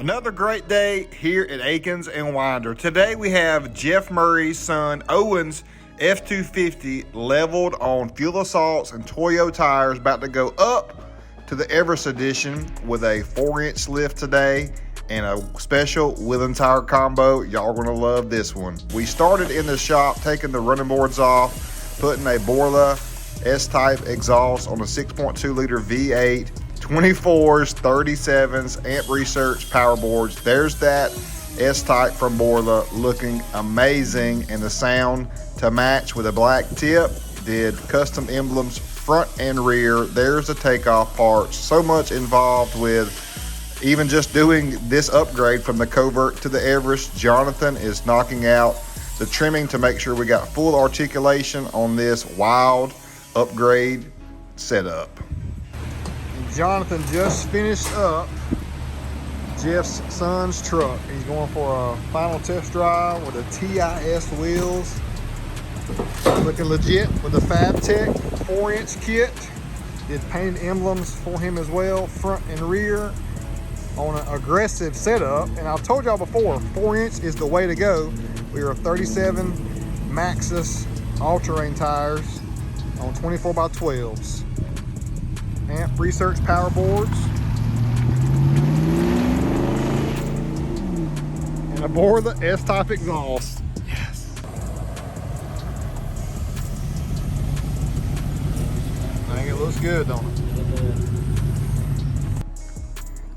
Another great day here at Akins and Winder. Today we have Jeff Murray's son Owen's F-250 leveled on fuel assaults and Toyo tires, about to go up to the Everest edition with a 4-inch lift today and a special wheel and tire combo. Y'all are gonna love this one. We started in the shop taking the running boards off, putting a Borla S-type exhaust on a 6.2 liter V8, 24s, 37s, Amp Research power boards. There's that S-type from Borla, looking amazing, and the sound to match with a black tip. Did custom emblems front and rear. There's the takeoff parts. So much involved with even just doing this upgrade from the Covert to the Everest. Jonathan is knocking out the trimming to make sure we got full articulation on this wild upgrade setup. Jonathan just finished up Jeff's son's truck. He's going for a final test drive with the TIS wheels. Looking legit with the FabTech 4-inch kit. Did painted emblems for him as well, front and rear, on an aggressive setup. And I told y'all before, 4-inch is the way to go. We are 37 Maxxis all-terrain tires on 24x12s. Amp Research power boards. And aboard the S-type exhaust. Yes. I think it looks good, don't it?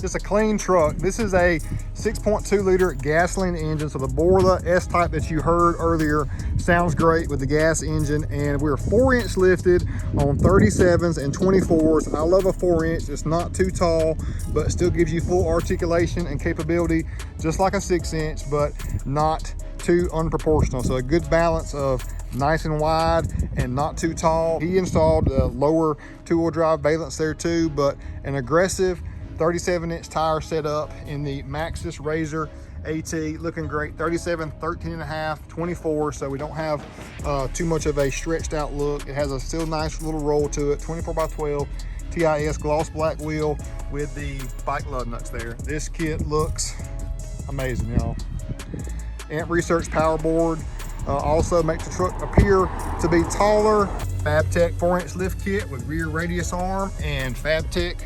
Just a clean truck. This is a 6.2 liter gasoline engine, so the Borla S-type that you heard earlier sounds great with the gas engine, and we're 4-inch lifted on 37s and 24s. I love a 4-inch. It's not too tall, but still gives you full articulation and capability, just like a 6-inch, but not too unproportional. So a good balance of nice and wide and not too tall. He installed a lower two-wheel drive valence there too, but an aggressive 37-inch tire setup in the Maxxis Razor AT, looking great. 37, 13.5, 24, so we don't have too much of a stretched out look. It has a still nice little roll to it. 24x12 TIS gloss black wheel with the bike lug nuts there. This kit looks amazing, y'all. Amp Research power board also makes the truck appear to be taller. FabTech 4-inch lift kit with rear radius arm and FabTech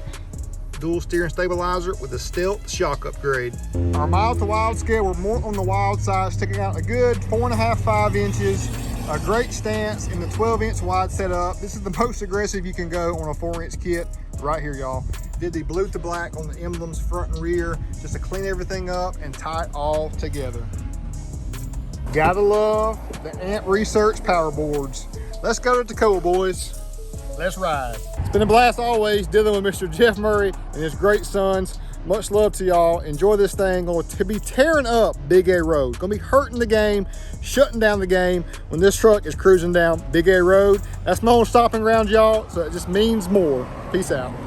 dual steering stabilizer with a stealth shock upgrade. Our mild to wild scale, we're more on the wild side, sticking out a good 4.5, 5 inches. A great stance in the 12-inch wide setup. This is the most aggressive you can go on a 4-inch kit right here, y'all. Did the blue to black on the emblems front and rear, just to clean everything up and tie it all together. Gotta love the Amp Research power boards. Let's go to Tacoma, boys. Let's ride. It's been a blast always dealing with Mr. Jeff Murray and his great sons. Much love to y'all. Enjoy this thing. Going to be tearing up Big A Road. Going to be hurting the game, shutting down the game when this truck is cruising down Big A Road. That's my own stopping ground, y'all. So it just means more. Peace out.